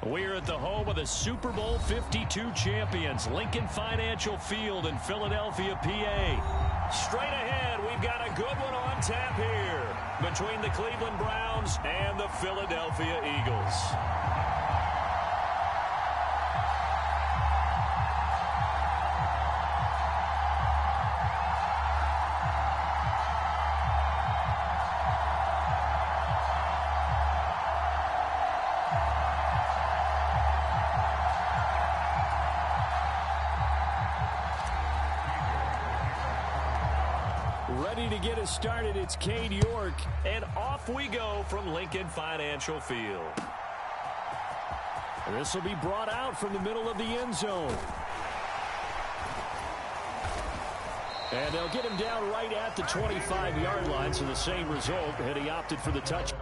We're at the home of the Super Bowl 52 champions, Lincoln Financial Field in Philadelphia, PA. Straight ahead, we've got a good one on tap here between the Cleveland Browns and the Philadelphia Eagles. Ready to get us started, it's Cade York, and off we go from Lincoln Financial Field. This will be brought out from the middle of the end zone. And they'll get him down right at the 25-yard line, so the same result, and he opted for the touch.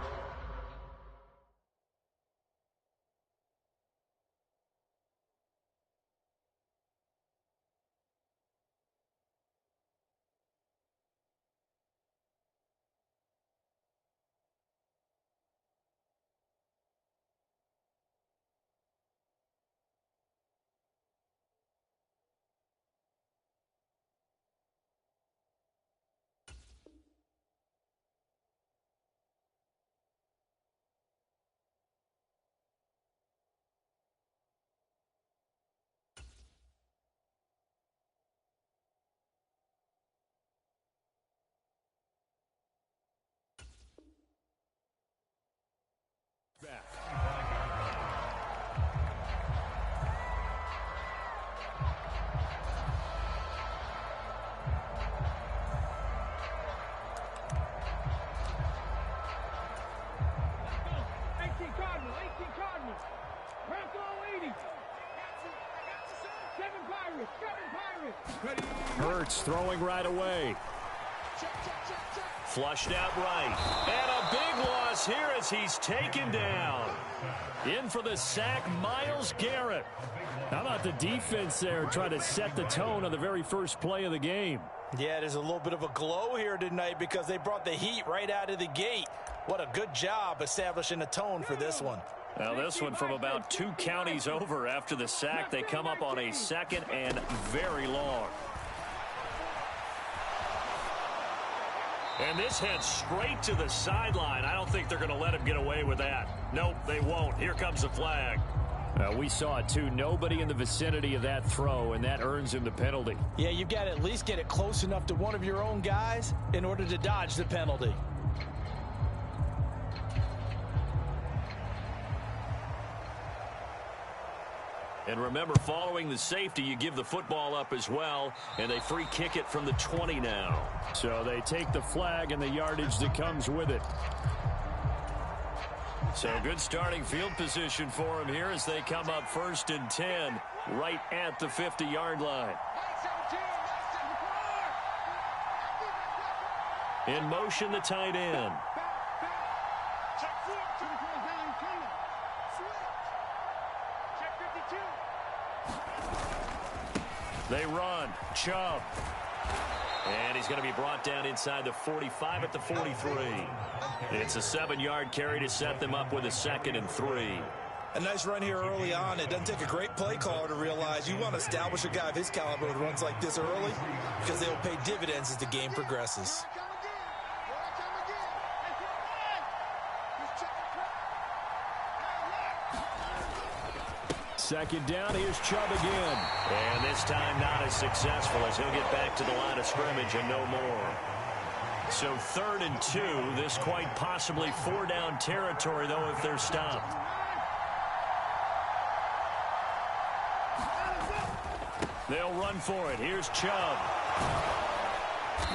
Back. Hurts throwing right away. Flushed out right. And a big loss here as he's taken down. In for the sack, Myles Garrett. How about the defense there trying to set the tone on the very first play of the game? Yeah, there's a little bit of a glow here tonight because they brought the heat right out of the gate. What a good job establishing a tone for this one. Now this one from about 2 counties over after the sack. They come up on a second and very long. And this heads straight to the sideline. I don't think they're going to let him get away with that. Nope, they won't. Here comes the flag. We saw it too. Nobody in the vicinity of that throw, and that earns him the penalty. Yeah, you've got to at least get it close enough to one of your own guys in order to dodge the penalty. And remember, following the safety, you give the football up as well, and they free kick it from the 20 now. So they take the flag and the yardage that comes with it. So good starting field position for him here as they come up 1st and 10 right at the 50-yard line. In motion, the tight end. They run. Chubb. And he's going to be brought down inside the 45 at the 43. It's a 7-yard carry to set them up with a 2nd and 3. A nice run here early on. It doesn't take a great play caller to realize you want to establish a guy of his caliber who runs like this early because they'll pay dividends as the game progresses. Second down, here's Chubb again. And this time not as successful as he'll get back to the line of scrimmage and no more. So 3rd and 2, this quite possibly 4-down territory, though, if they're stopped. They'll run for it. Here's Chubb.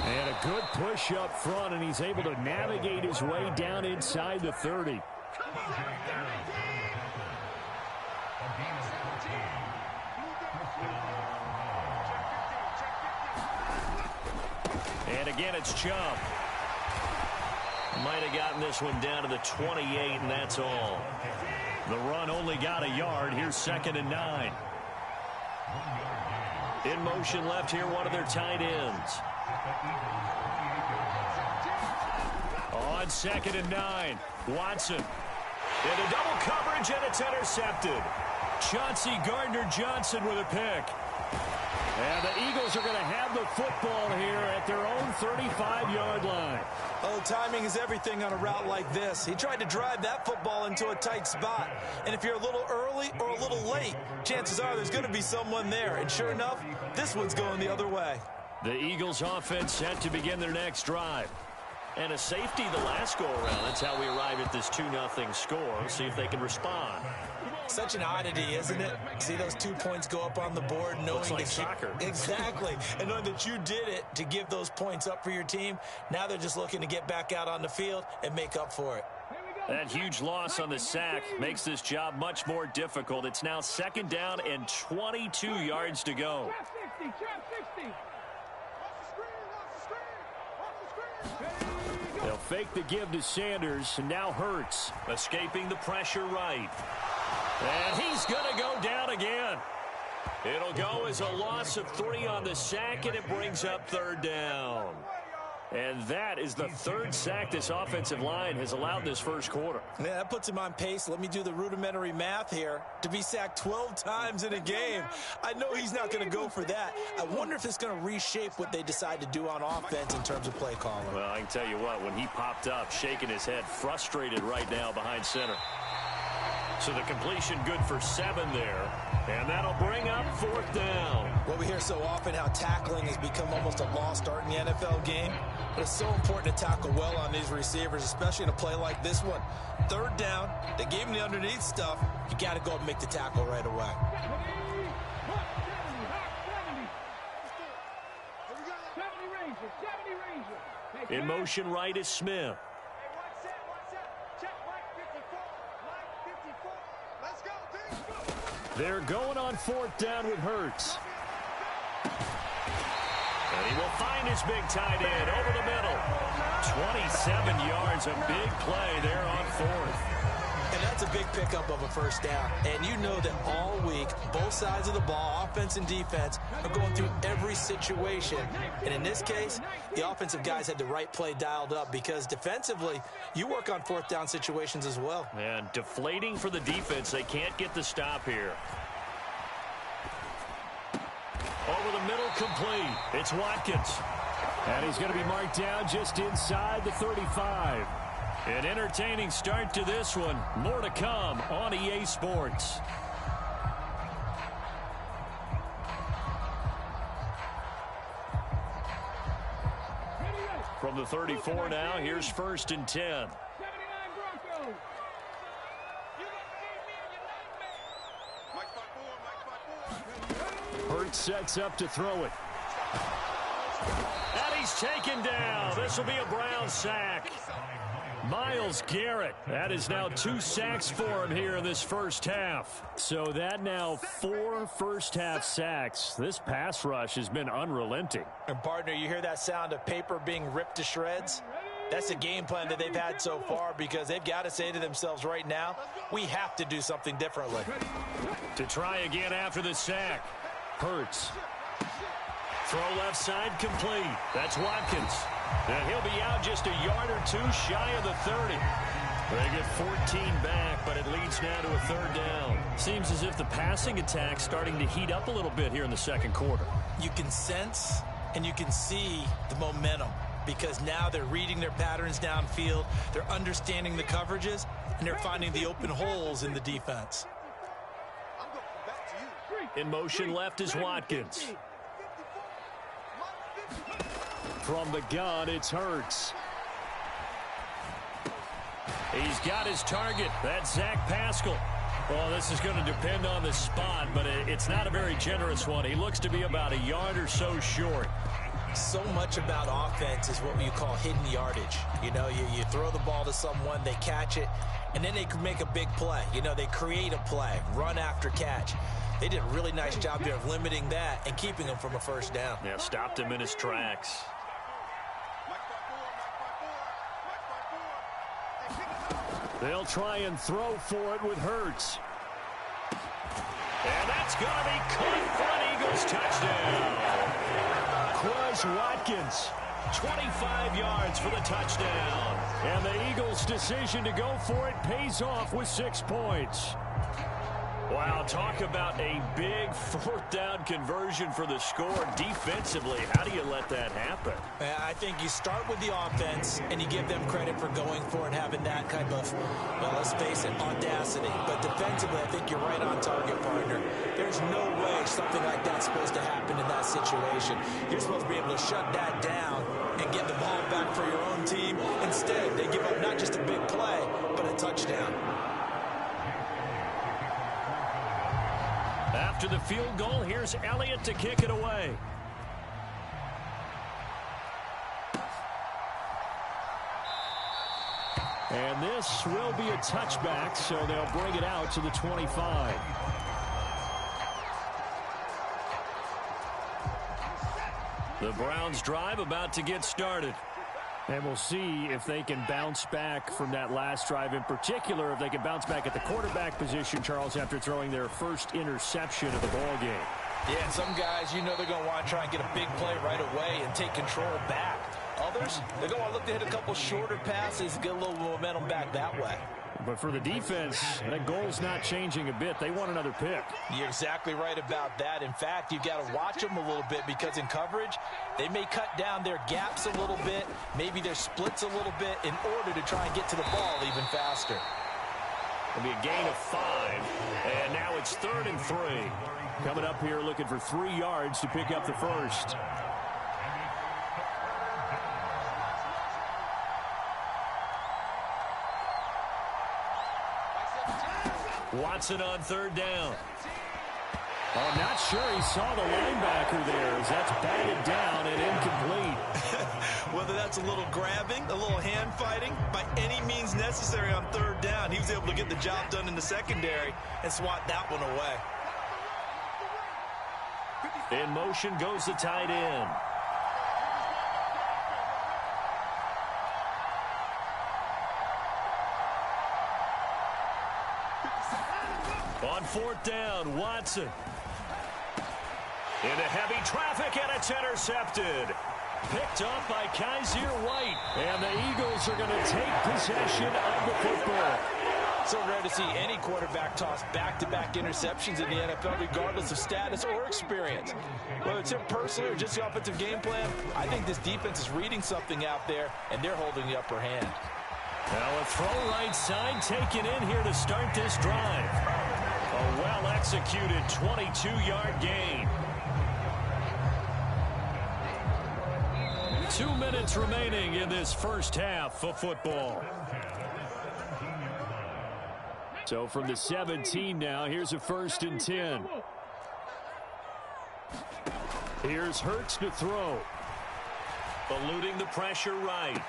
And a good push up front, and he's able to navigate his way down inside the 30. And again, it's Chubb. Might have gotten this one down to the 28, and that's all. The run only got a yard. Here's 2nd and 9. In motion left here, one of their tight ends. On 2nd and 9, Watson. Into double coverage, coverage, and it's intercepted. Chauncey Gardner-Johnson with a pick. And the Eagles are going to have the football here at their own 35-yard line. Oh, timing is everything on a route like this. He tried to drive that football into a tight spot. And if you're a little early or a little late, chances are there's going to be someone there. And sure enough, this one's going the other way. The Eagles offense set to begin their next drive. And a safety the last go-around. That's how we arrive at this 2-0 score. See if they can respond. Such an oddity, isn't it? See those 2 points go up on the board, knowing looks like that soccer. Exactly. And knowing that you did it to give those points up for your team. Now they're just looking to get back out on the field and make up for it. That huge loss on the sack makes this job much more difficult. It's now 2nd down and 22 yards to go. They'll fake the give to Sanders, and now Hurts escaping the pressure right. And he's going to go down again. It'll go as a loss of 3 on the sack, and it brings up 3rd down. And that is the 3rd sack this offensive line has allowed this first quarter. Yeah, that puts him on pace. Let me do the rudimentary math here. To be sacked 12 times in a game, I know he's not going to go for that. I wonder if it's going to reshape what they decide to do on offense in terms of play calling. Well, I can tell you what, when he popped up, shaking his head, frustrated right now behind center. So the completion good for 7 there. And that'll bring up 4th down. Well, we hear so often how tackling has become almost a lost art in the NFL game. But it's so important to tackle well on these receivers, especially in a play like this one. 3rd down, they gave him the underneath stuff. You got to go up and make the tackle right away. In motion right is Smith. They're going on 4th down with Hurts. And he will find his big tight end over the middle. 27 yards, a big play there on 4th. And that's a big pickup of a 1st down. And you know that all week, both sides of the ball, offense and defense, are going through every situation. And in this case, the offensive guys had the right play dialed up because defensively, you work on 4th down situations as well. And deflating for the defense. They can't get the stop here. Over the middle, complete. It's Watkins. And he's going to be marked down just inside the 35. An entertaining start to this one. More to come on EA Sports. From the 34 now, here's 1st and 10. Hurts sets up to throw it. And he's taken down. This will be a Brown sack. Myles Garrett, that is now 2 sacks for him here in this first half. So that now 4 first-half sacks. This pass rush has been unrelenting. And, partner, you hear that sound of paper being ripped to shreds? That's the game plan that they've had so far because they've got to say to themselves right now, we have to do something differently. To try again after the sack. Hurts. Throw left side complete. That's Watkins. And he'll be out just a yard or 2 shy of the 30. They get 14 back, but it leads now to a 3rd down. Seems as if the passing attack's starting to heat up a little bit here in the second quarter. You can sense and you can see the momentum because now they're reading their patterns downfield, they're understanding the coverages, and they're finding the open holes in the defense. In motion left is Watkins. From the gun, it's Hurts. He's got his target. That's Zach Pascal. Well, this is going to depend on the spot, but it's not a very generous one. He looks to be about a yard or so short. So much about offense is what you call hidden yardage. You know, you throw the ball to someone, they catch it, and then they can make a big play. You know, they create a play, run after catch. They did a really nice job there of limiting that and keeping him from a 1st down. Yeah, stopped him in his tracks. They'll try and throw for it with Hurts. And that's going to be caught for an Eagles touchdown. Quez Watkins 25 yards for the touchdown. And the Eagles' decision to go for it pays off with 6 points. Wow, talk about a big fourth down conversion for the score. Defensively, how do you let that happen? I think you start with the offense, and you give them credit for going for it, having that type of, well, let's face it, audacity. But defensively, I think you're right on target, partner. There's no way something like that's supposed to happen in that situation. You're supposed to be able to shut that down and get the ball back for your own team. Instead, they give up not just a big play, but a touchdown. After the field goal, here's Elliott to kick it away. And this will be a touchback, so they'll bring it out to the 25. The Browns drive about to get started. And we'll see if they can bounce back from that last drive, in particular, if they can bounce back at the quarterback position, Charles, after throwing their first interception of the ball game. Yeah, and some guys, you know they're going to want to try and get a big play right away and take control back. Others, they're going to look to hit a couple shorter passes, get a little momentum back that way. But for the defense, that goal's not changing a bit. They want another pick. You're exactly right about that. In fact, you've got to watch them a little bit because in coverage, they may cut down their gaps a little bit, maybe their splits a little bit in order to try and get to the ball even faster. It'll be a gain of 5, and now it's 3rd and 3. Coming up here looking for 3 yards to pick up the first. Watson on 3rd down. Oh, not sure he saw the linebacker there as that's batted down and incomplete. Whether that's a little grabbing, a little hand fighting, by any means necessary on 3rd down, he was able to get the job done in the secondary and swat that one away. In motion goes the tight end. On 4th down, Watson. Into heavy traffic, and it's intercepted. Picked up by Kaiser White. And the Eagles are going to take possession of the football. So rare to see any quarterback toss back-to-back interceptions in the NFL, regardless of status or experience. Whether it's him personally or just the offensive game plan, I think this defense is reading something out there, and they're holding the upper hand. Now a throw right side taken in here to start this drive. A well-executed 22-yard gain. 2 minutes remaining in this first half of football. So from the 17 now, here's a 1st and 10. Here's Hurts to throw. Eluding the pressure right.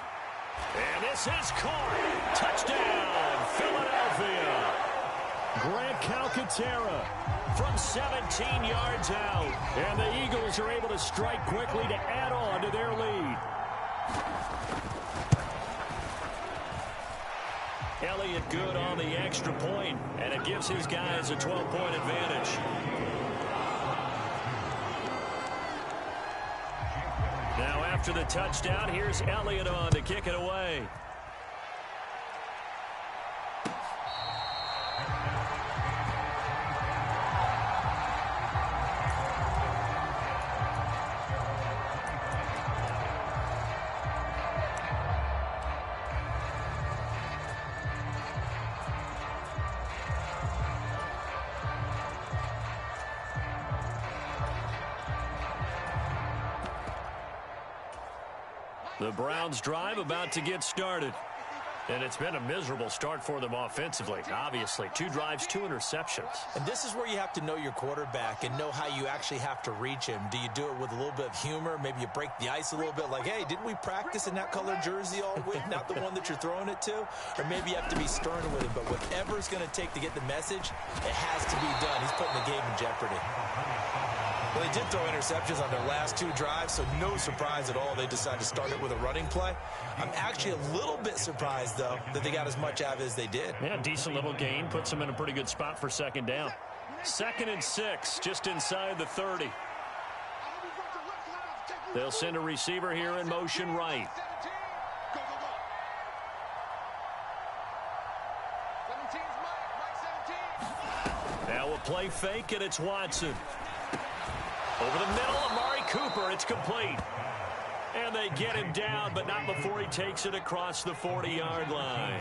And this is caught. Touchdown, Philadelphia. Grant Calcaterra from 17 yards out. And the Eagles are able to strike quickly to add on to their lead. Elliott good on the extra point, and it gives his guys a 12-point advantage. Now after the touchdown, here's Elliott on to kick it away. The Browns drive about to get started. And it's been a miserable start for them offensively, obviously. 2 drives, 2 interceptions. And this is where you have to know your quarterback and know how you actually have to reach him. Do you do it with a little bit of humor? Maybe you break the ice a little bit like, hey, didn't we practice in that color jersey all week? Not the one that you're throwing it to? Or maybe you have to be stern with him. But whatever it's going to take to get the message, it has to be done. He's putting the game in jeopardy. Well, they did throw interceptions on their last 2 drives, so no surprise at all they decided to start it with a running play. I'm actually a little bit surprised, though, that they got as much out of it as they did. Yeah, decent little gain. Puts them in a pretty good spot for 2nd down. 2nd and 6, just inside the 30. They'll send a receiver here in motion right. Now a play fake, and it's Watson. Over the middle, Amari Cooper. It's complete. And they get him down, but not before he takes it across the 40-yard line.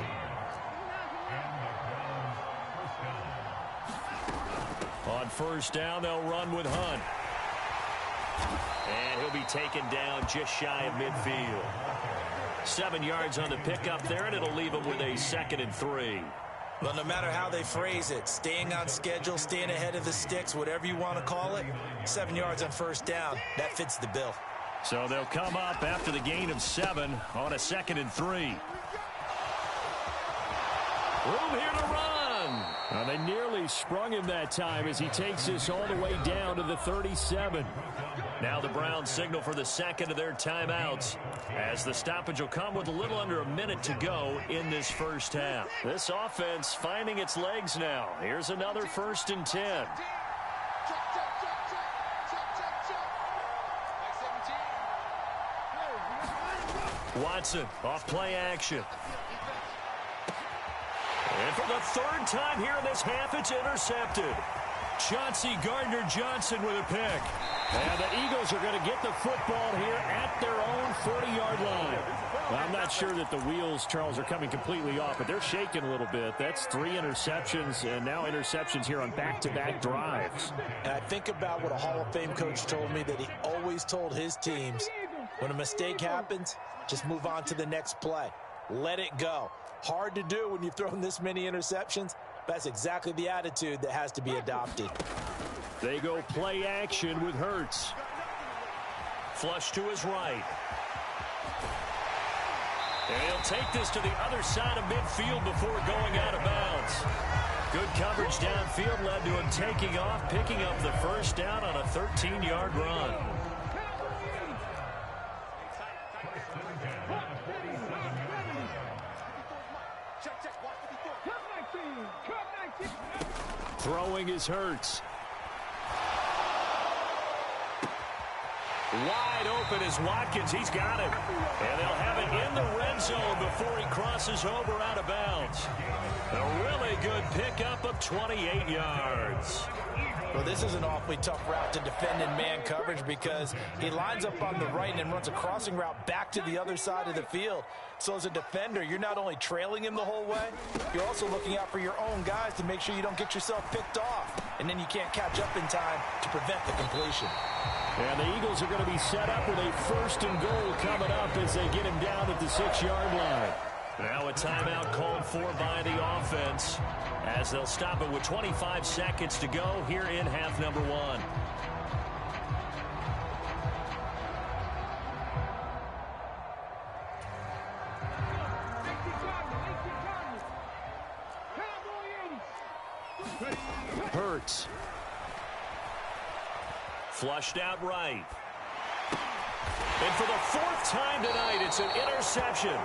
On first down, they'll run with Hunt. And he'll be taken down just shy of midfield. 7 yards on the pickup there, and it'll leave him with a 2nd and 3. Well, no matter how they phrase it, staying on schedule, staying ahead of the sticks, whatever you want to call it, 7 yards on first down, that fits the bill. So they'll come up after the gain of 7 on a 2nd and 3. Room here to run. Well, they nearly sprung him that time as he takes this all the way down to the 37. Now the Browns signal for the 2nd of their timeouts, as the stoppage will come with a little under a minute to go in this first half. This offense finding its legs now. Here's another 1st and 10. Watson off play action. And for the 3rd time here in this half, it's intercepted. Chauncey Gardner-Johnson with a pick. And the Eagles are going to get the football here at their own 40-yard line. Well, I'm not sure that the wheels, Charles, are coming completely off, but they're shaking a little bit. That's 3 interceptions, and now interceptions here on back-to-back drives. And I think about what a Hall of Fame coach told me, that he always told his teams, when a mistake happens, just move on to the next play. Let it go. Hard to do when you've thrown this many interceptions. That's exactly the attitude that has to be adopted. They go play action with Hurts. Flush to his right. And he'll take this to the other side of midfield before going out of bounds. Good coverage downfield led to him taking off, picking up the first down on a 13-yard run. Throwing is Hurts. Wide open is Watkins. He's got it. And they'll have it in the red zone before he crosses over out of bounds. A really good pickup of 28 yards. Well, this is an awfully tough route to defend in man coverage, because he lines up on the right and then runs a crossing route back to the other side of the field. So as a defender, you're not only trailing him the whole way, you're also looking out for your own guys to make sure you don't get yourself picked off. And then you can't catch up in time to prevent the completion. And the Eagles are going to be set up with a 1st and goal coming up as they get him down at the 6-yard line. Now a timeout called for by the offense, as they'll stop it with 25 seconds to go here in half number 1. Hurts. Flushed out right. And for the 4th time tonight, it's an interception.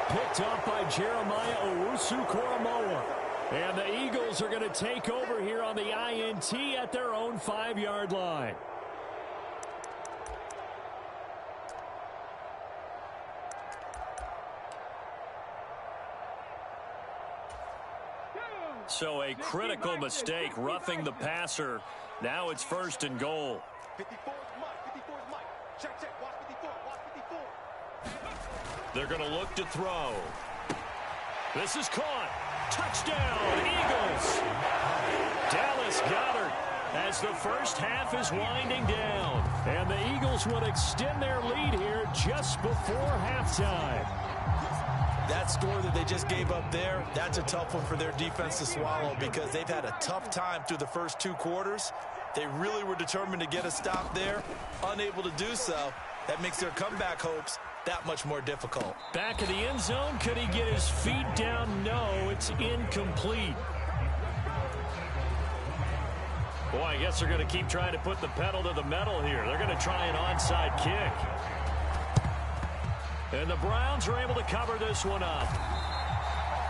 Picked up by Jeremiah Owusu-Koramoah. And the Eagles are going to take over here on the INT at their own 5-yard line. So a critical mistake, roughing the passer. Now it's 1st and goal. 54 is Mike. 54 is Mike. Check. Watch 54. Watch 54. They're going to look to throw. This is caught. Touchdown, Eagles. Dallas Goedert, as the first half is winding down. And the Eagles will extend their lead here just before halftime. That score that they just gave up there, that's a tough one for their defense to swallow, because they've had a tough time through the first 2 quarters. They really were determined to get a stop there, unable to do so. That makes their comeback hopes that much more difficult. Back of the end zone, could he get his feet down? No, it's incomplete. Boy, I guess they're going to keep trying to put the pedal to the metal here. They're going to try an onside kick. And the Browns are able to cover this one up.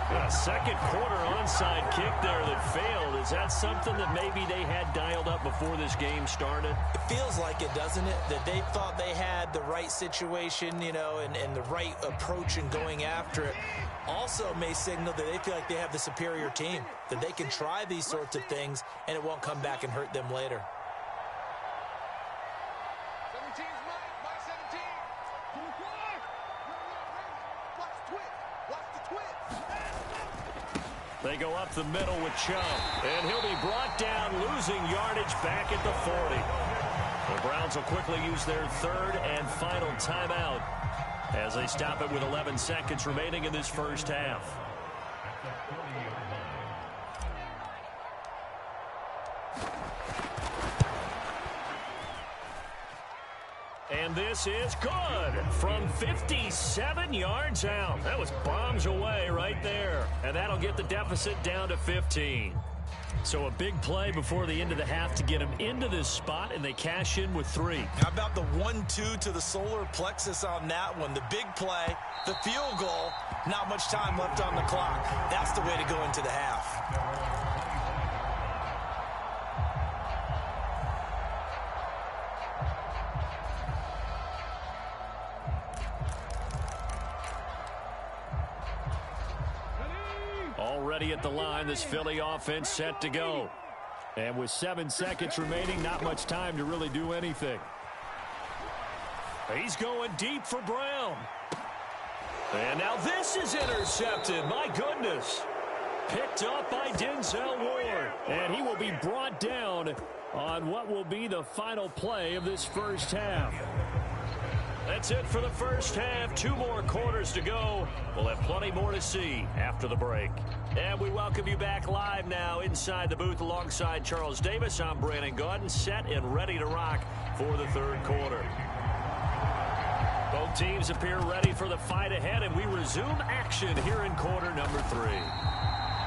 A second quarter onside kick there that failed. Is that something that maybe they had dialed up before this game started? It feels like it, doesn't it? That they thought they had the right situation, you know, and the right approach in going after it. Also may signal that they feel like they have the superior team, that they can try these sorts of things and it won't come back and hurt them later. 17's my 17. Watch the twist. Watch the twist. They go up the middle with Chubb, and he'll be brought down, losing yardage back at the 40. The Browns will quickly use their third and final timeout as they stop it with 11 seconds remaining in this first half. And this is good from 57 yards out. That was bombs away right there. And that'll get the deficit down to 15. So a big play before the end of the half to get them into this spot, and they cash in with 3. How about the 1-2 to the solar plexus on that one? The big play, the field goal, not much time left on the clock. That's the way to go into the half. Already at the line, this Philly offense set to go. And with 7 seconds remaining, not much time to really do anything. He's going deep for Brown. And now this is intercepted. My goodness. Picked up by Denzel Ward. And he will be brought down on what will be the final play of this first half. That's it for the first half. 2 more quarters to go. We'll have plenty more to see after the break. And we welcome you back live now inside the booth alongside Charles Davis. I'm Brandon Gaudin, set and ready to rock for the third quarter. Both teams appear ready for the fight ahead, and we resume action here in quarter number 3.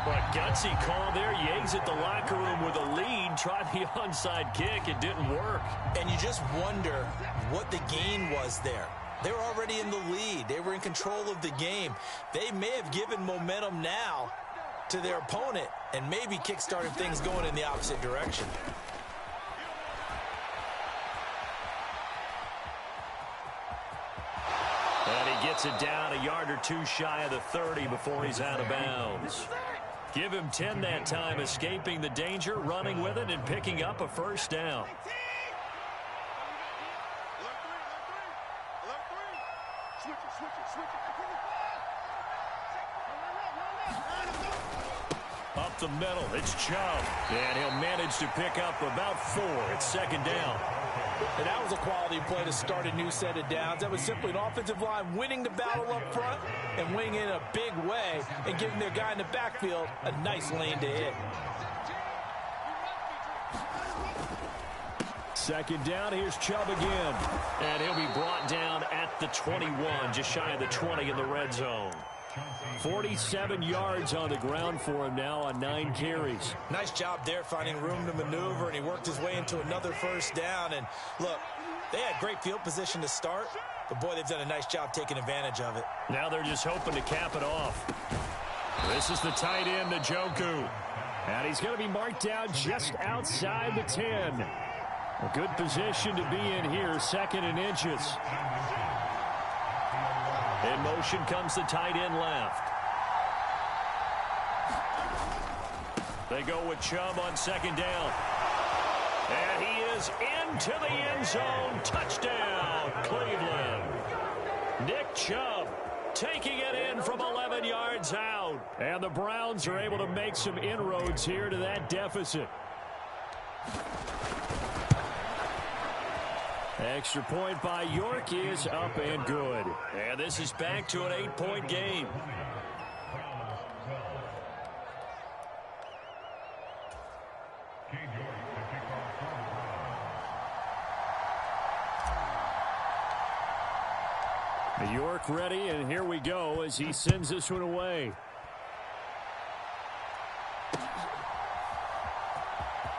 But gutsy call there. Yates at the locker room with a lead. Tried the onside kick. It didn't work. And you just wonder what the gain was there. They were already in the lead. They were in control of the game. They may have given momentum now to their opponent and maybe kick-started things going in the opposite direction. And he gets it down a yard or 2 shy of the 30 before he's out of bounds. Give him 10 that time, escaping the danger, running with it, and picking up a first down. Up the middle, it's Chubb. And he'll manage to pick up about 4. It's second down. And that was a quality play to start a new set of downs. That was simply an offensive line winning the battle up front and winning in a big way and giving their guy in the backfield a nice lane to hit. Second down, here's Chubb again. And he'll be brought down at the 21, just shy of the 20 in the red zone. 47 yards on the ground for him now on 9 carries. Nice job there finding room to maneuver, and he worked his way into another first down. And look, they had great field position to start, but boy, they've done a nice job taking advantage of it. Now they're just hoping to cap it off. This is the tight end, Njoku. And he's going to be marked down just outside the 10. A good position to be in here, 2nd and inches. In motion comes the tight end left. They go with Chubb on 2nd down. And he is into the end zone. Touchdown, Cleveland. Nick Chubb taking it in from 11 yards out. And the Browns are able to make some inroads here to that deficit. Extra point by York is up and good. And this is back to an 8-point game. York ready, and here we go as he sends this one away.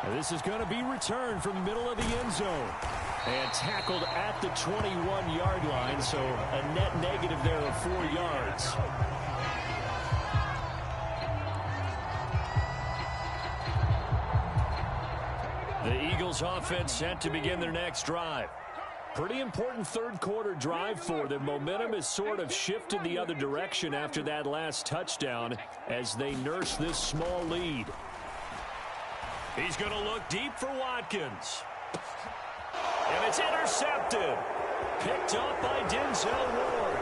And this is going to be returned from the middle of the end zone. And tackled at the 21-yard line, so a net negative there of 4 yards. The Eagles offense set to begin their next drive. Pretty important third quarter drive for them. Momentum has sort of shifted the other direction after that last touchdown as they nurse this small lead. He's going to look deep for Watkins. And it's intercepted. Picked up by Denzel Ward.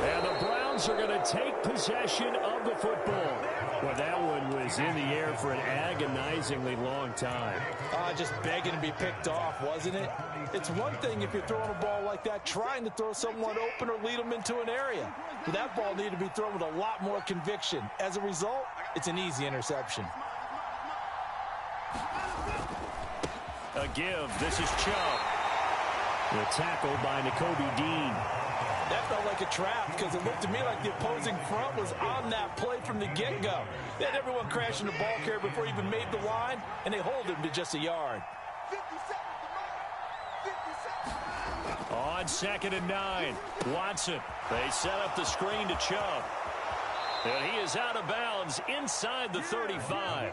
And the Browns are going to take possession of the football. Well, that one was in the air for an agonizingly long time. Just begging to be picked off, wasn't it? It's one thing if you're throwing a ball like that, trying to throw someone open or lead them into an area. But that ball needed to be thrown with a lot more conviction. As a result, it's an easy interception. A give. This is Chubb. The tackle by Nakobe Dean. That felt like a trap because it looked to me like the opposing front was on that play from the get-go. They had everyone crashing the ball carrier before he even made the line, and they hold him to just a yard. 50 seconds. On 2nd and 9. Watson. They set up the screen to Chubb. And he is out of bounds inside the 35.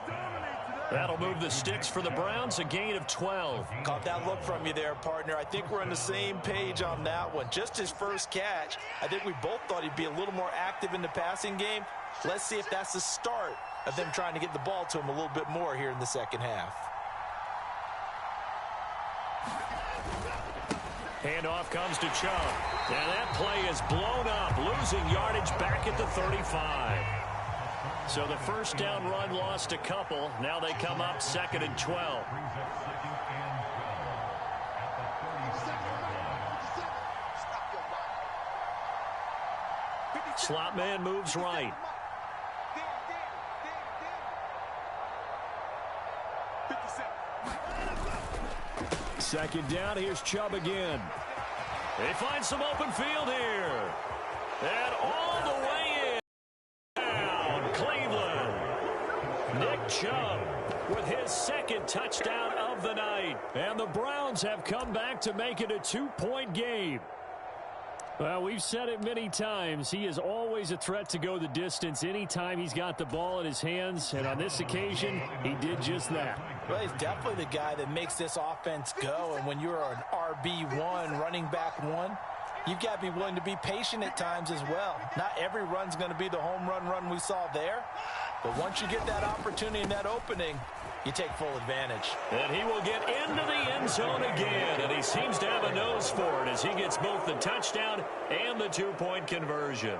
That'll move the sticks for the Browns, a gain of 12. Caught that look from you there, partner. I think we're on the same page on that one. Just his first catch. I think we both thought he'd be a little more active in the passing game. Let's see if that's the start of them trying to get the ball to him a little bit more here in the second half. Handoff comes to Chubb. And that play is blown up, losing yardage back at the 35. So the first down run lost a couple. Now they come up 2nd and 12. Slot man moves right. 2nd down. Here's Chubb again. They find some open field here. And all the way in. Cleveland. Nick Chubb with his 2nd touchdown of the night. And the Browns have come back to make it a 2-point game. Well, we've said it many times. He is always a threat to go the distance anytime he's got the ball in his hands. And on this occasion, he did just that. Well, he's definitely the guy that makes this offense go. And when you're an RB1, running back one, you've got to be willing to be patient at times as well. Not every run's going to be the home run we saw there. But once you get that opportunity and that opening, you take full advantage. And he will get into the end zone again. And he seems to have a nose for it as he gets both the touchdown and the 2-point conversion.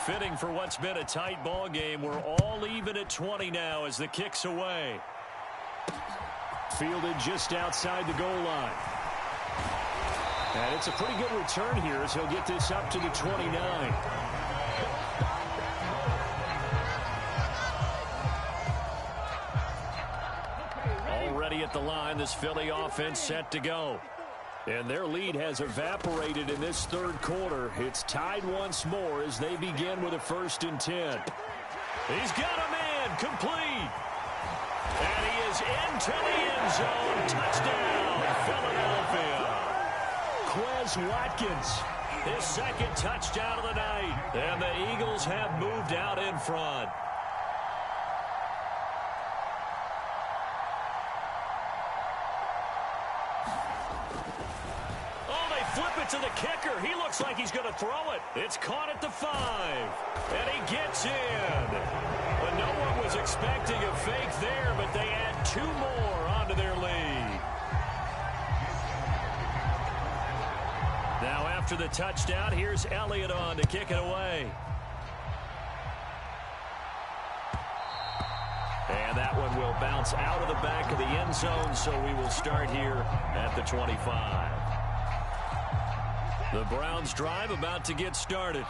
Fitting for what's been a tight ball game. We're all even at 20 now as the kick's away. Fielded just outside the goal line. And it's a pretty good return here as he'll get this up to the 29. Already at the line, this Philly offense set to go. And their lead has evaporated in this third quarter. It's tied once more as they begin with a 1st and 10. He's got a man complete. And he is into the end zone. Touchdown, Philadelphia. Quez Watkins, his 2nd touchdown of the night. And the Eagles have moved out in front. Flip it to the kicker. He looks like he's going to throw it. It's caught at the 5. And he gets in. But no one was expecting a fake there, but they add 2 more onto their lead. Now after the touchdown, here's Elliott on to kick it away. And that one will bounce out of the back of the end zone, so we will start here at the 25. The Browns drive about to get started.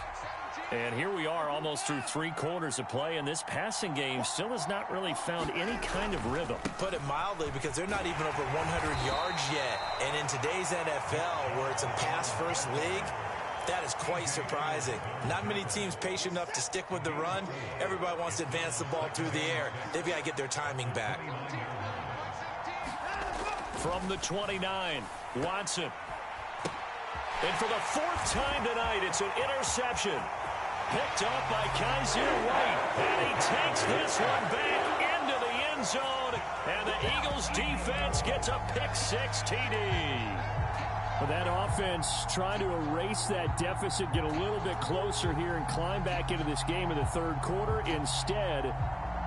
And here we are almost through 3 quarters of play, and this passing game still has not really found any kind of rhythm. Put it mildly, because they're not even over 100 yards yet. And in today's NFL, where it's a pass-first league, That is quite surprising. Not many teams patient enough to stick with the run. Everybody wants to advance the ball through the air. They've got to get their timing back. From the 29, Watson. And for the 4th time tonight, it's an interception. Picked up by Kaiser White. And he takes this one back into the end zone. And the Eagles defense gets a pick-6 TD. Well, that offense trying to erase that deficit, get a little bit closer here, and climb back into this game in the 3rd quarter. Instead,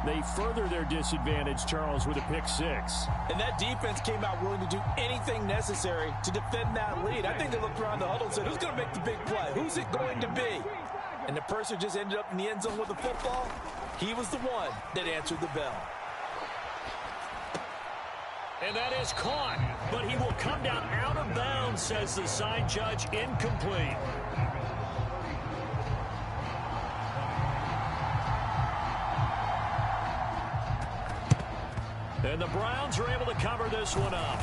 they further their disadvantage, Charles, with a pick-6. And that defense came out willing to do anything necessary to defend that lead. I think they looked around the huddle and said, who's going to make the big play? Who's it going to be? And the person just ended up in the end zone with the football. He was the one that answered the bell. And that is caught, but he will come down out of bounds, says the side judge, incomplete. And the Browns are able to cover this one up.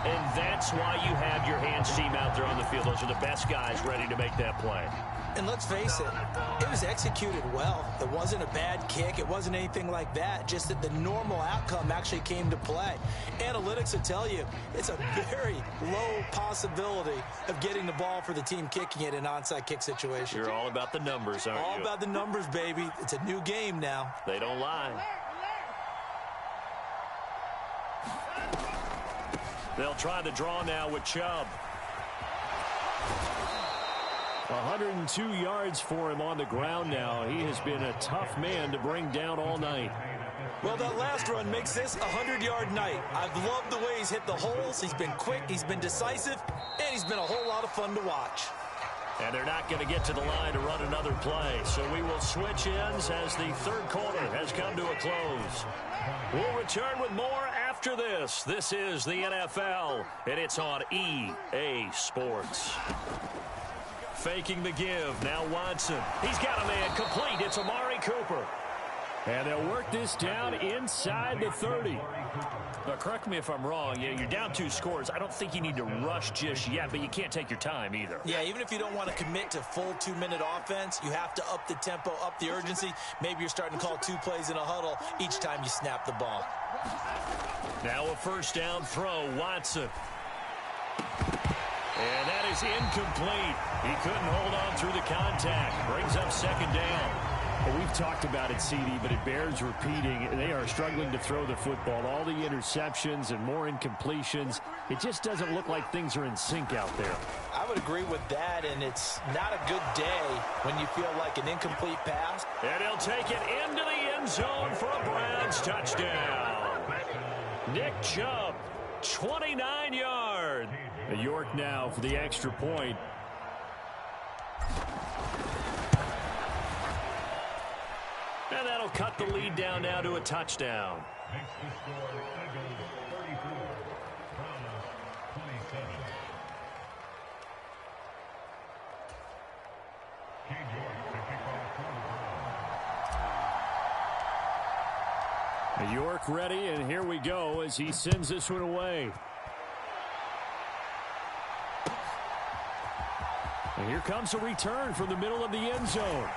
And that's why you have your hands team out there on the field. Those are the best guys ready to make that play. And let's face it was executed well. It wasn't a bad kick. It wasn't anything like that. Just that the normal outcome actually came to play. Analytics will tell you it's a very low possibility of getting the ball for the team kicking it in an onside kick situation. You're all about the numbers, aren't you? All about the numbers, baby. It's a new game now. They don't lie. They'll try the draw now with Chubb. 102 yards for him on the ground now. He has been a tough man to bring down all night. Well, that last run makes this a 100-yard night. I've loved the way he's hit the holes. He's been quick, he's been decisive, and he's been a whole lot of fun to watch. And they're not going to get to the line to run another play. So we will switch ends as the 3rd quarter has come to a close. We'll return with more after this. This is the NFL, and it's on EA Sports. Faking the give. Now Watson. He's got a man complete. It's Amari Cooper. And they'll work this down inside the 30. Now, correct me if I'm wrong. Yeah, you're down 2 scores. I don't think you need to rush just yet, but you can't take your time either. Yeah, even if you don't want to commit to full 2-minute offense, you have to up the tempo, up the urgency. Maybe you're starting to call 2 plays in a huddle each time you snap the ball. Now a 1st down throw. Watson. And that is incomplete. He couldn't hold on through the contact. Brings up 2nd down. Well, we've talked about it, CD, but it bears repeating. They are struggling to throw the football. All the interceptions and more incompletions. It just doesn't look like things are in sync out there. I would agree with that, and it's not a good day when you feel like an incomplete pass. And he'll take it into the end zone for a Browns touchdown. Nick Chubb, 29 yards. York now for the extra point. And that'll cut the lead down now to a touchdown. York ready, and here we go as he sends this one away. And here comes a return from the middle of the end zone.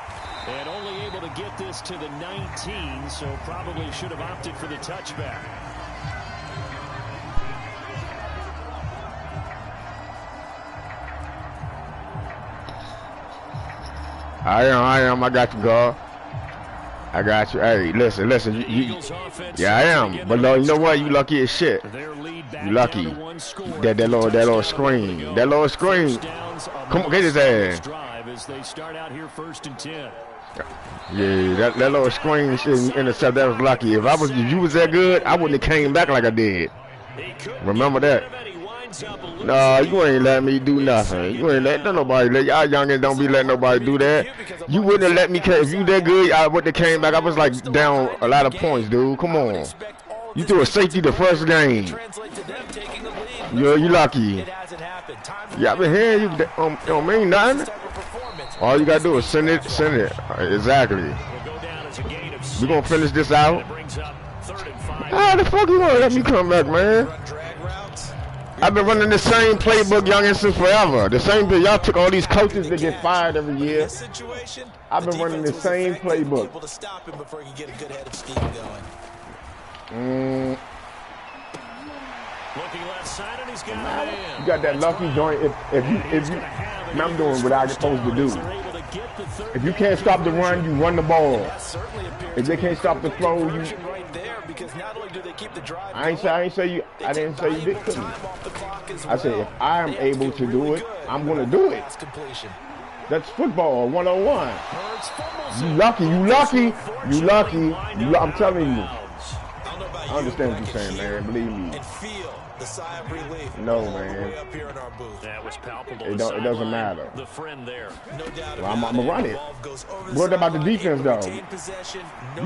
And only able to get this to the 19, so probably should have opted for the touchback. I am. I got you, girl. I got you. Hey, listen. Yeah, I am. But you know what? You lucky as shit. You lucky. That little screen. That little screen. Come on, get his ass. As they start out here 1st and 10. Yeah, that little screen shit intercept. That was lucky. If you was that good, I wouldn't have came back like I did. Remember that. No, you ain't letting me do nothing. You ain't letting nobody. Y'all youngins don't be letting nobody do that. You wouldn't have let me. If you that good, I would have came back. I was like down a lot of points, dude. Come on. You threw a safety the first game. You lucky. Yeah, I've been hearing you. Don't mean nothing. All you gotta do is send it. Exactly. We gonna finish this out. How the fuck you wanna let me come back, man? I've been running the same playbook, youngin, since forever. The same thing. Y'all took all these coaches that get fired every year. I've been running the same playbook. Able to stop him before he could get a good head of steam going. Looking left side, and he's got it in. You got that lucky joint. If you, I'm doing what I'm supposed to do. If you can't stop the run, you run the ball. If they can't stop the throw, you. I didn't say you couldn't. I said if I am able to do it, I'm going to do it. That's football 101. You lucky. I'm telling you. I understand what you're saying, man. Believe me. The sigh of relief. No, man. Up here in our booth. That was palpable. It doesn't matter. The friend there. No doubt well, I'm gonna run it. What about the defense, though? You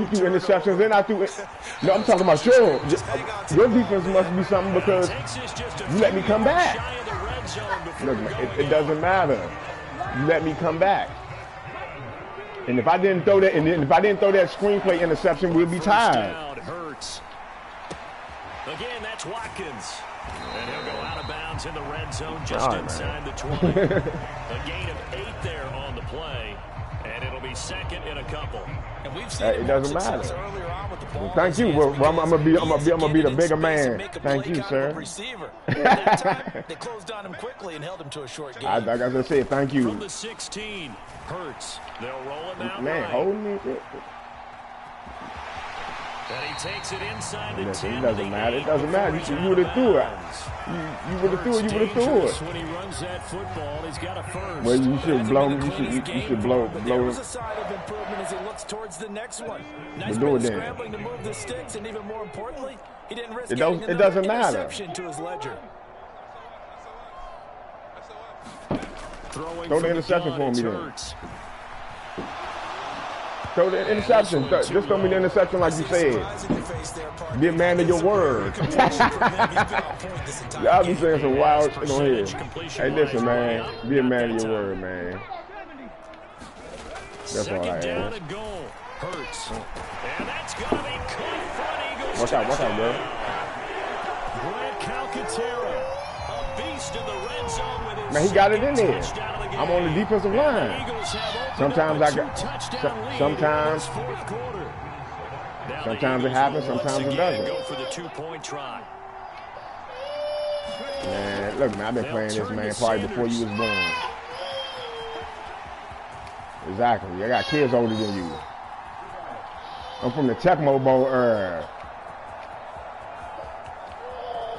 threw interceptions, then I threw it. No, I'm talking about your defense must be something because you let me come back. Look, it doesn't matter. You let me come back. And if I didn't throw that, screenplay interception, we'll be tied. Again, that's Watkins. And he'll go out of bounds in the red zone just inside the 20. A gain of 8 there on the play. And it'll be second in a couple. And we've seen it doesn't matter. Well, thank you. Well, I'm gonna be the bigger man. Thank you, sir. That time, they closed on him quickly and held him to a short game. I gotta say thank you. From the 16, Hurts. They'll roll it now. Man, hold me. And he takes it inside the 10. It doesn't matter. It doesn't matter. You would have threw it. You would have threw it. You would have threw it. When he runs that football, he's got a first. Well, you should blow. You should blow. There's a sign of improvement as he looks towards the next one. Nice do it then. Scrambling to move the sticks, and even more importantly, he didn't risk it doesn't matter. Interception to his ledger. Throw the interception for me then. Throw the interception. Just throw me the interception like you said. Be a man of your word. Y'all be saying some wild shit on here. Hey, listen, man. Be a man of your word, man. That's all I ask. Watch out, bro. Man, he got it in there. I'm on the defensive line. Sometimes it happens, sometimes it doesn't. Man, look, man, I've been playing this, man, probably before you was born. Exactly. I got kids older than you. I'm from the Tecmo Bowl era.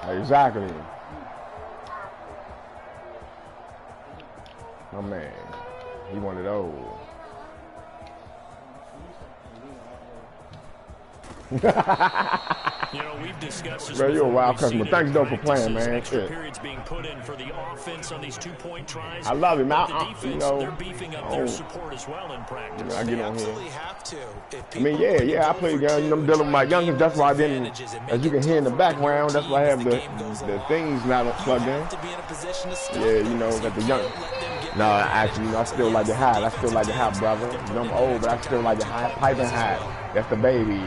Exactly. Oh man, he one of those. You know, we've discussed this. Bro, you're a wild customer. Thanks though for playing, man. Extra periods being put in for the offense on these 2-point tries. I love it, man. They're beefing up their support as well in practice. I get on here. I mean, yeah, I play guys. I'm dealing with my youngest. That's why I didn't, as you can hear in the background, that's why I have the things not plugged in. Yeah, you know, got the young. No, actually, I still like the hat. I still like the hat, brother. I'm old, but I still like the piping hat. That's the baby.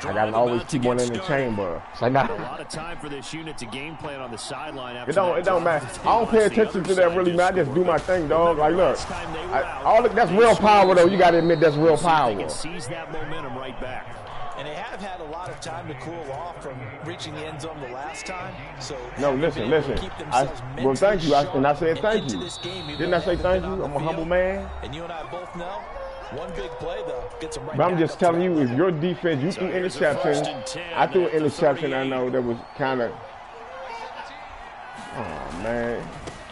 I gotta always keep one in the chamber. So I got a lot of time for this unit to game plan on the sideline. It don't matter. I don't pay attention to that really, man. I just do my thing, dog. Like, look, that's real power, though. You gotta admit that's real power. Seize that momentum right back. And they have had a lot of time to cool off from reaching the end zone the last time. So no, listen. Well, thank you. And I said thank you. Didn't I say thank you? I'm a humble man. And you and I both know. One big play, though, gets him right. But I'm just telling you, if your defense, you threw interceptions. I threw an interception. I know that was kind of. Oh man.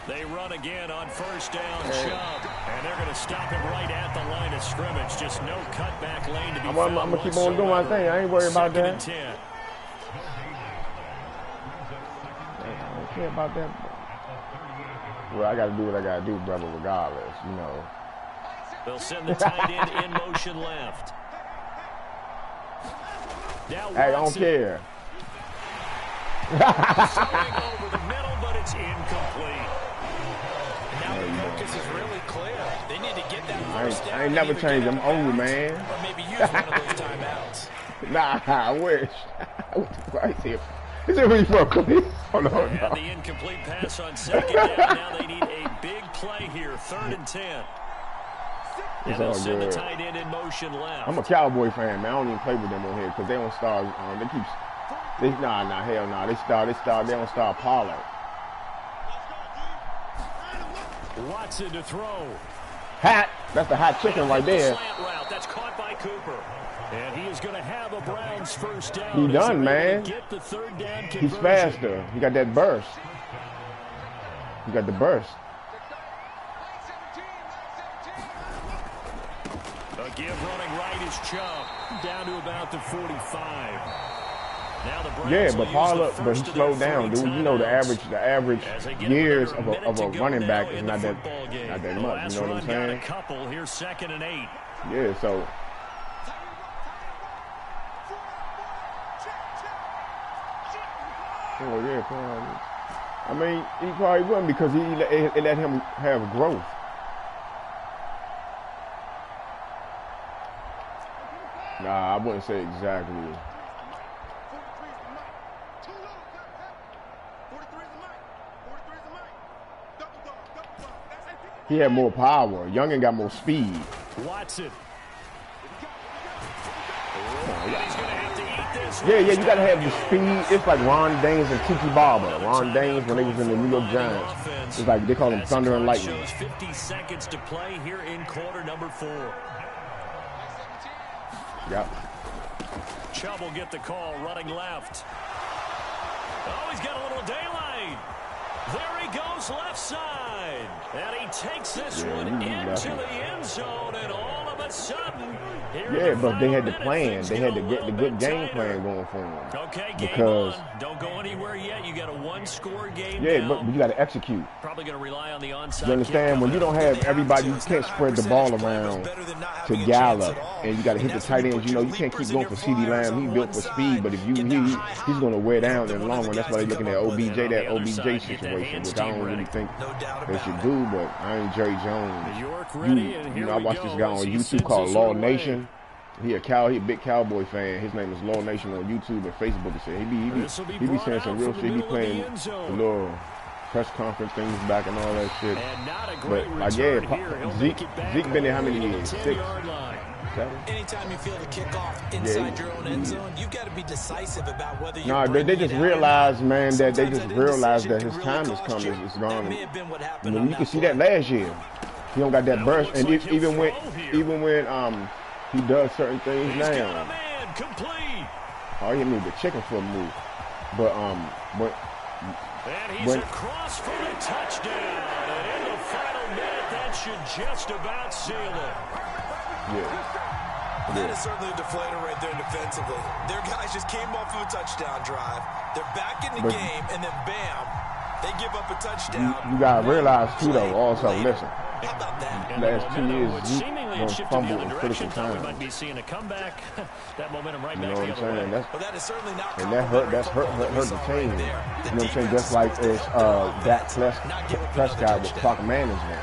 They run again on first down, Chubb, and they're going to stop him right at the line of scrimmage. Just no cutback lane to be found. I'm gonna keep on doing my thing. I ain't worried about that. I don't care about that. Well, I got to do what I got to do, brother, regardless, you know. They'll send the tight end in motion left. Now hey, I don't care. Throwing over the middle, but it's incomplete. Now the focus is really clear. They need to get that first down. I ain't never changed. I'm old, man. Or maybe use one of those timeouts. Nah, I wish. Right here. Is it really for a clip? Hold on. And the incomplete pass on second down. Now they need a big play here. 3rd and 10. And they'll send the tight end in motion left. I'm a Cowboy fan, man. I don't even play with them on here because they don't start. Hell no. They don't start Pollard. Watson to throw. Hat. That's the hot chicken right there. Slant route. That's caught by Cooper. And he is going to have a Browns first down. He done, man. Get the 3rd down conversion. He's faster. He got that burst. He got the burst. A give running right is Chubb. Down to about the 45. Now the Browns But Pollard, but he slowed down, dude. You know the average years of a running back is not that much. You know what I'm saying? A couple here, 2nd and 8. Yeah, so. Oh yeah, probably. I mean, he probably wouldn't because it let him have growth. Nah, I wouldn't say exactly. He had more power. Youngin got more speed. Watson. Yeah, you gotta have the speed. It's like Ron Daines and Tiki Barber. Ron Daines when they was in the New York Giants. It's like they call them Thunder and Lightning. Shows 50 seconds to play here in quarter number 4. Yep. Chubb will get the call running left. Oh, he's got a little daylight. There he goes left side. And he takes this one into the end zone. And all of a sudden, yeah, but they had the plan. They had to get the good game plan going for them. Okay, because game on. Don't go anywhere yet. You got a 1-score game. Yeah, now. but you got to execute. Probably going to rely on the onside. You understand? When you don't have everybody, you can't spread the ball around to Gallup, and you got to hit the tight ends. You know, you can't keep going for CeeDee Lamb. He built for speed, but if he's going to wear down in the long run. That's why they're looking at that OBJ situation, which I don't really think they should do. But I ain't Jerry Jones. I watched this guy on YouTube called Law Nation. He a big Cowboy fan. His name is Law Nation on YouTube and Facebook. He said he be saying some real shit. He be playing the little press conference things back and all that shit. But like Zeke been there how many years? 6, 7. Anytime you feel the kickoff inside your own end zone, you've got to be decisive about whether you. No, they just realized, man, that his time has come. It's gone. You can see that last year. He don't got that burst, and even when he does certain things now. Oh, he made the chicken foot move, but he's across for the touchdown, and in the final minute, that should just about seal it. Yeah. That is certainly a deflator right there defensively. Their guys just came off of a touchdown drive. They're back in the game, and then bam, they give up a touchdown. You gotta realize too, though. Also, listen. How about that? Last 2 years, Zeke won't fumble in critical time. We might be seeing a comeback. That momentum right back the the other way. That is certainly not. And that hurt the team. You know what I'm saying? Just like it's Dak Prescott with clock management.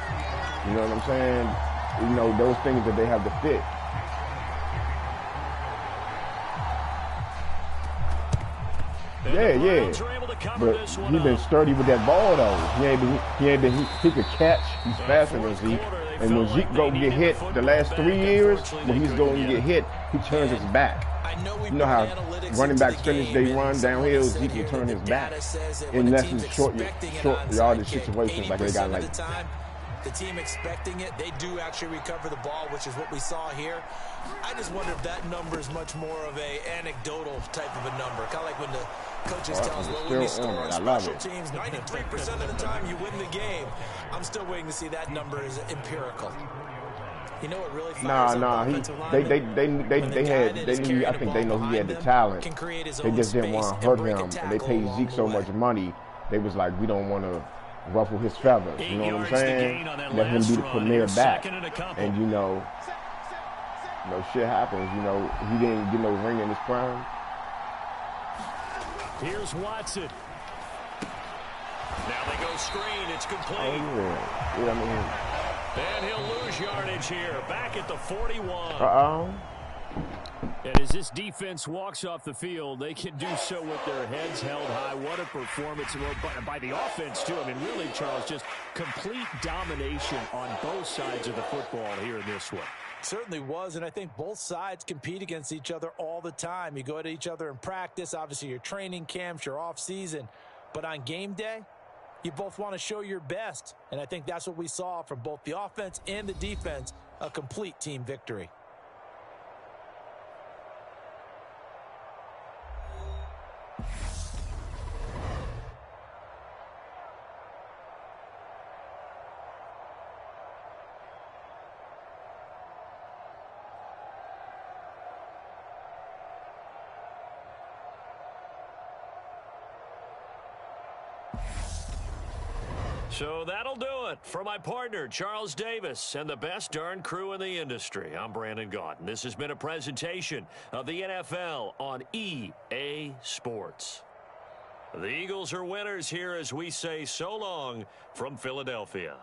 You know what I'm saying? You know those things that they have to fit. Yeah. But he's been sturdy with that ball though. He could catch. He's faster than Zeke. And when Zeke go get hit the last 3 years, when he's going to get hit, he turns his back. You know how running backs finish, they run downhill, Zeke will turn his back. Unless it's short yardage situations like they got like. The team expecting it, they do actually recover the ball, which is what we saw here. I just wonder if that number is much more of a anecdotal type of a number. Kind of like when the coaches tell us, well, when you score on special teams, 93% of the time you win the game. I'm still waiting to see that number is empirical. You know what really fires up offensive linemen? I think they know he had the talent. They just didn't want to hurt him, and they paid Zeke so much money. They was like, we don't want to ruffle his feathers, you know what I'm saying? Let him be the premier back. And you know, shit happens, you know, he didn't get no ring in his prime. Here's Watson. Now they go screen, it's complete. Oh, yeah. And he'll lose yardage here, back at the 41. Uh-oh. And as this defense walks off the field, they can do so with their heads held high. What a performance by the offense, too. I mean, really, Charles, just complete domination on both sides of the football here in this one. Certainly was, and I think both sides compete against each other all the time. You go at each other in practice, obviously your training camps, your off-season. But on game day, you both want to show your best. And I think that's what we saw from both the offense and the defense, a complete team victory. So that'll do it for my partner, Charles Davis, and the best darn crew in the industry. I'm Brandon Gaudin. This has been a presentation of the NFL on EA Sports. The Eagles are winners here as we say so long from Philadelphia.